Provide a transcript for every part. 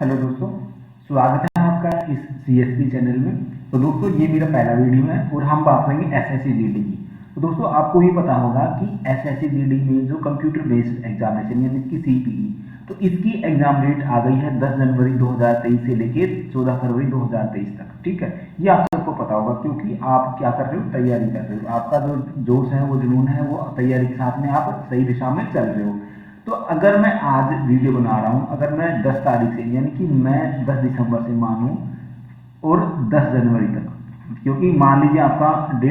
Hello दोस्तों, स्वागत है आपका इस सीएसपी चैनल में। तो दोस्तों ये मेरा पहला वीडियो है और हम बात करेंगे एसएससी जीडी की। तो दोस्तों आपको ये पता होगा कि एसएससी जीडी में जो कंप्यूटर बेस्ड एग्जामिनेशन यानी कि सीपीई, तो इसकी एग्जाम डेट आ गई है 10 जनवरी 2023 से लेकर 14 फरवरी 2023 तक। ठीक है, ये आप सबको पता होगा क्योंकि आप क्या कर रहे हो, तैयारी कर रहे हो। आपका जो जोश है, वो जुनून है, वो तैयारी के साथ में आप सही दिशा में चल रहे हो। तो अगर मैं आज वीडियो बना रहा हूं, अगर मैं 10 तारीख से यानी कि मैं 10 दिसंबर से मानूं और 10 जनवरी तक, क्योंकि मान लीजिए आपका डे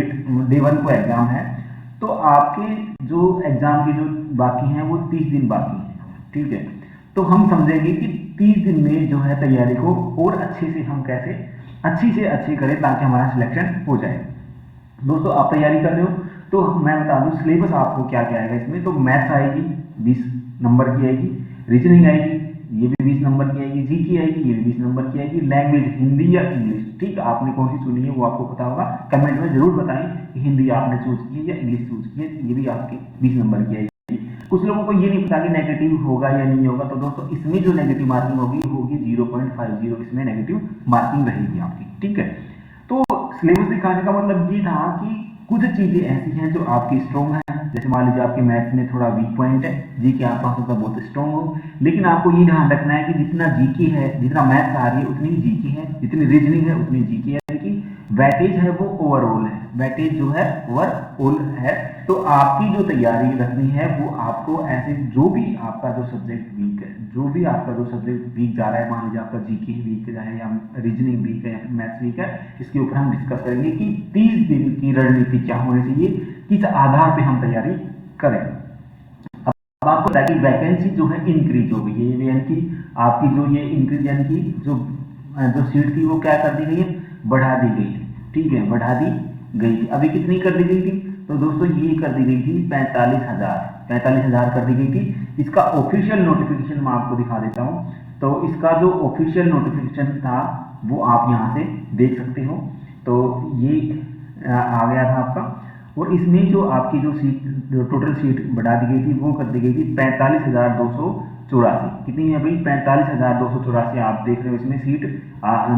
1 को एग्जाम है, तो आपके जो एग्जाम की जो बाकी हैं वो 30 दिन बाकी हैं। ठीक है, तो हम समझेंगे कि 30 दिन में जो है तैयारी को और अच्छे से हम कैसे अच्छी से अच्छी करें ताकि हमारा सिलेक्शन हो जाए। दोस्तों आप तैयारी कर रहे हो तो मैं बता दूं सिलेबस आपको क्या क्या आएगा इसमें। तो मैथ्स आएगी 20 नंबर की आएगी, रीजनिंग आएगी ये भी 20 नंबर की आएगी, जीके आएगी ये भी 20 नंबर की आएगी, लैंग्वेज हिंदी या इंग्लिश। ठीक है, आपने कौन सी चुनी है वो आपको पता होगा, कमेंट में जरूर बताएं कि हिंदी आपने चूज की है या इंग्लिश चूज की है। ये भी आपकी 20 नंबर की आएगी। कुछ लोगों को ये नहीं पता कि नेगेटिव होगा या नहीं होगा, तो दोस्तों इसमें जो नेगेटिव मार्किंग होगी 0.50, इसमें नेगेटिव मार्किंग रहेगी आपकी। ठीक है, तो सिलेबस दिखाने का मतलब ये था कि कुछ चीजें ऐसी हैं जो आपकी स्ट्रॉन्ग है। जैसे मान लीजिए आपके मैथ्स में थोड़ा वीक पॉइंट है, जीके आपका होता बहुत स्ट्रॉन्ग हो, लेकिन आपको ये ध्यान रखना है कि जितना जीके है, जितना मैथ्स आ रही है उतनी जीके है, जितनी रीजनिंग है उतनी जीके है, कि वेटेज है वो ओवरऑल है, वेटेज जो है ओवरऑल है। तो आपकी जो तैयारी रखनी है वो आपको ऐसे जो भी आपका जो सब्जेक्ट वीक है, जो भी आपका जो सब्जेक्ट वीक जा रहा है, मान लीजिए आपका जीके वीक है या रीजनिंग वीक है या फिर मैथ्स वीक है, इसके ऊपर हम डिस्कस करेंगे कि 30 दिन की रणनीति क्या होनी चाहिए, किस आधार पे हम तैयारी करें। अब आपको ताकि वैकेंसी जो है इंक्रीज हो गई है, यानी कि आपकी जो ये इंक्रीज यानी कि जो सीट थी वो क्या कर दी गई है, बढ़ा दी गई थी। ठीक है, बढ़ा दी गई थी। अभी कितनी कर दी गई थी, तो दोस्तों ये कर दी गई थी 45,000 कर दी गई थी। इसका ऑफिशियल नोटिफिकेशन मैं आपको दिखा देता हूं। तो इसका जो ऑफिशियल नोटिफिकेशन था वो आप यहां से देख सकते हो। तो ये आ गया था आपका, और इसमें जो आपकी जो सीट, जो टोटल सीट बढ़ा दी गई थी वो कर दी गई थी 45,284। कितनी है भाई, 45,284 आप देख रहे हो इसमें सीट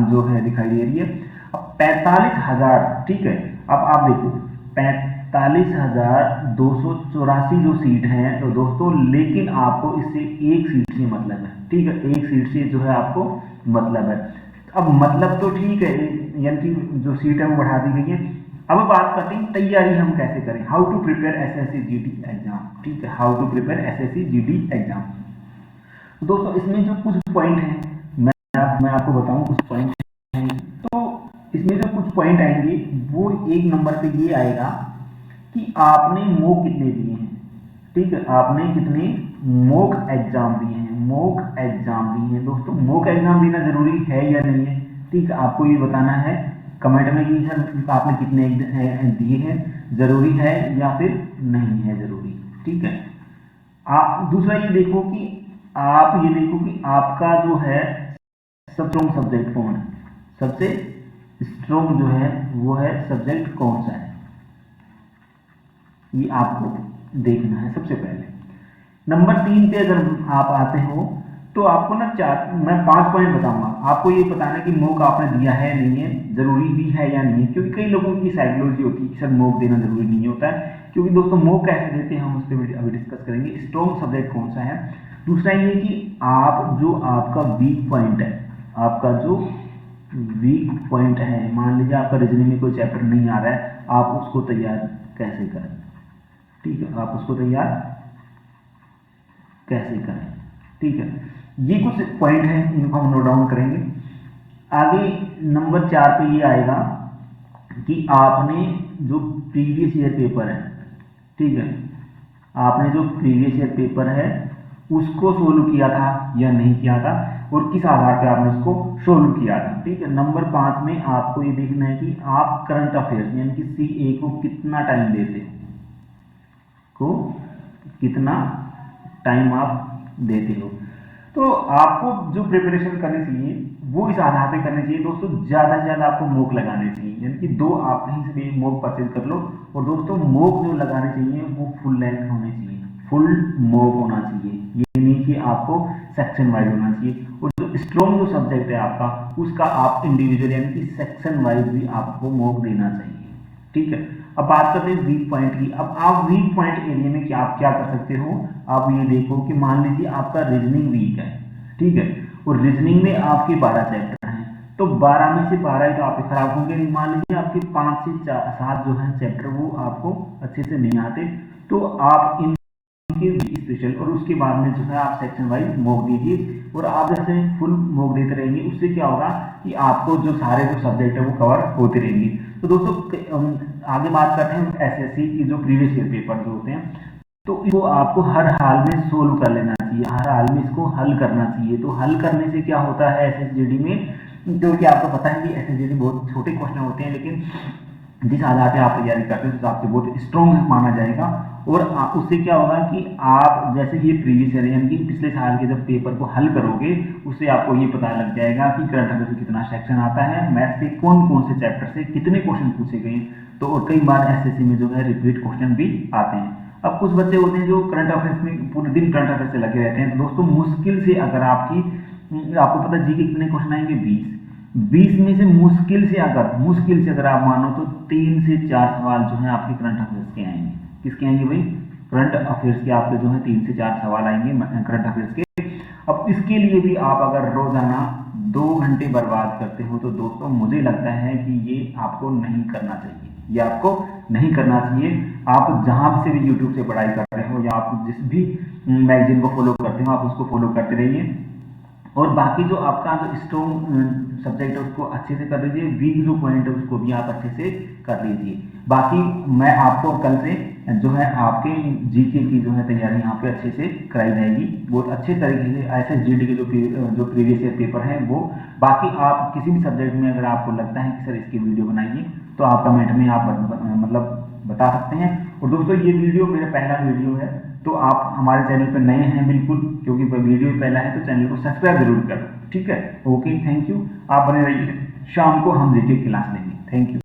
जो है दिखाई दे रही है। अब 45,000, ठीक है, अब आप देखो 45,284 जो सीट है, तो दोस्तों लेकिन आपको इससे एक सीट से मतलब है। ठीक है, एक सीट से जो है आपको मतलब है। अब मतलब तो ठीक है, यानी कि जो सीट है वो बढ़ा दी गई है। अब बात करते हैं तैयारी हम कैसे करें, how to prepare SSC GD exam. ठीक है, how to prepare SSC GD exam. दोस्तों इसमें जो कुछ पॉइंट है मैं आपको बताऊं कुछ पॉइंट हैं। तो इसमें जो कुछ पॉइंट आएंगे वो एक नंबर पे ये आएगा कि आपने मॉक कितने दिए हैं। ठीक है, आपने कितने मॉक एग्जाम दिए हैं, मॉक एग्जाम दिए हैं। दोस्तों मॉक एग्जाम देना जरूरी है या नहीं है, ठीक है, आपको ये बताना है कमेंट में कि सर आपने कितने दिए हैं, जरूरी है या फिर नहीं है जरूरी। ठीक है, आप दूसरा ये देखो कि आपका जो है सबसे स्ट्रॉन्ग सब्जेक्ट कौन है, सबसे स्ट्रॉन्ग जो है वो है सब्जेक्ट कौन सा है, ये आपको देखना है सबसे पहले। नंबर 3 पे अगर आप आते हो तो आपको ना मैं 5 पॉइंट बताऊंगा। आपको ये बताना है कि मॉक आपने दिया है नहीं है, जरूरी भी है या नहीं है, क्योंकि कई लोगों की साइकोलॉजी होती है कि सर मॉक देना जरूरी नहीं होता है। क्योंकि दोस्तों मॉक कैसे देते हैं हम उस पर अभी डिस्कस करेंगे। स्ट्रॉन्ग सब्जेक्ट कौन सा है, दूसरा ये कि आप जो आपका वीक पॉइंट है, आपका जो वीक पॉइंट है, मान लीजिए आपका रीजनिंग में कोई चैप्टर नहीं आ रहा है, आप उसको तैयार कैसे करें। ठीक है, आप उसको तैयार कैसे करें। ठीक है, ये कुछ पॉइंट हैं, इनको हम नोट डाउन करेंगे। आगे नंबर 4 पे ये आएगा कि आपने जो प्रीवियस ईयर पेपर है, ठीक है, आपने जो प्रीवियस ईयर पेपर है उसको सोल्व किया था या नहीं किया था, और किस आधार पे आपने उसको सोल्व किया था। ठीक है, नंबर 5 में आपको ये देखना है कि आप करंट अफेयर्स यानी कि सीए को कितना टाइम देते हो, कितना टाइम आप देते हो। तो आपको जो प्रिपरेशन करनी चाहिए वो इस आधार पे करनी चाहिए। दोस्तों ज्यादा से ज्यादा आपको मॉक लगाने चाहिए, यानी कि 2 आप कहीं से भी मॉक परचेज कर लो। और दोस्तों मॉक जो लगाने चाहिए वो फुल लेंथ होने चाहिए, फुल मॉक होना चाहिए, ये नहीं कि आपको सेक्शन वाइज होना चाहिए। और जो स्ट्रॉन्ग जो सब्जेक्ट है आपका उसका आप इंडिविजुअल यानी कि सेक्शन वाइज भी आपको मॉक देना चाहिए। ठीक है, अब बात करते हैं वीक पॉइंट की। अब आप वीक पॉइंट एरिया में क्या आप क्या कर सकते हो, आप ये देखो कि मान लीजिए आपका रीजनिंग वीक है, ठीक है, और रीजनिंग में आपके 12 चैप्टर हैं, तो 12 में से 12 ही तो आपके खराब होंगे नहीं। मान लीजिए आपके 5 से 7 जो है चैप्टर वो आपको अच्छे से नहीं आते, तो आप इन स्पेशल और उसके बाद में जो है आप सेक्शन वाइज मॉक दीजिए, और आप जैसे फुल मॉक देते रहेंगे उससे क्या होगा कि आपको जो सारे जो सब्जेक्ट है वो कवर होते रहेंगे। तो दोस्तों आगे बात करते हैं एसएससी की जो प्रीवियस ईयर पेपर जो होते हैं, तो इसको आपको हर हाल में सोल्व कर लेना चाहिए, हर हाल में इसको हल करना चाहिए। तो हल करने से क्या होता है एसएसजीडी में, क्योंकि आपको पता है कि एसएसजीडी बहुत छोटे क्वेश्चन होते हैं, लेकिन जिस हालात में आप तैयारी करते हैं उस हिसाब से बहुत स्ट्रॉन्ग माना जाएगा। और उससे क्या होगा कि आप जैसे ये प्रीवियस ईयर यानी कि पिछले साल के जब पेपर को हल करोगे उससे आपको ये पता लग जाएगा कि करंट अफेयर से कितना सेक्शन आता है, मैथ के कौन कौन से चैप्टर से कितने क्वेश्चन पूछे गए। तो और कई बार एसएससी में जो है रिपीट क्वेश्चन भी आते हैं। अब कुछ बच्चे होते हैं जो करंट अफेयर्स में पूरे दिन करंट अफेयर से लगे रहते हैं। तो दोस्तों मुश्किल से अगर आपको पता जी के कितने क्वेश्चन आएंगे, 20 में से मुश्किल से अगर आप मानो तो 3 से 4 सवाल जो है आपके करंट अफेयर्स के आएंगे। किसके आएंगे भाई, करंट अफेयर्स के आपके जो है 3 से 4 सवाल आएंगे करंट अफेयर्स के। अब इसके लिए भी आप अगर रोजाना 2 घंटे बर्बाद करते हो तो दोस्तों मुझे लगता है कि ये आपको नहीं करना चाहिए, ये आपको नहीं करना चाहिए। आप जहां से भी यूट्यूब से पढ़ाई कर रहे हो या आप जिस भी मैगजीन को फॉलो करते हो आप उसको फॉलो करते रहिए, और बाकी जो आपका जो स्ट्रॉन्ग सब्जेक्ट है उसको अच्छे से कर लीजिए, वीक जो पॉइंट है उसको भी आप अच्छे से कर लीजिए। बाकी मैं आपको कल से जो है आपके जीके की जो है तैयारी यहाँ पे अच्छे से कराई जाएगी, बहुत अच्छे तरीके से एसएसजीडी के जो प्रीवियस ईयर पेपर है वो। बाकी आप किसी भी सब्जेक्ट में अगर आपको लगता है कि सर इसकी वीडियो बनाइए तो आप कमेंट में आप मतलब बता सकते हैं। और दोस्तों ये वीडियो मेरा पहला वीडियो है, तो आप हमारे चैनल पर नए हैं बिल्कुल, क्योंकि वीडियो पहला है तो चैनल को सब्सक्राइब जरूर करो। ठीक है, ओके, थैंक यू। आप बने रहिए, शाम को हम जीके क्लास लेंगे। Thank you.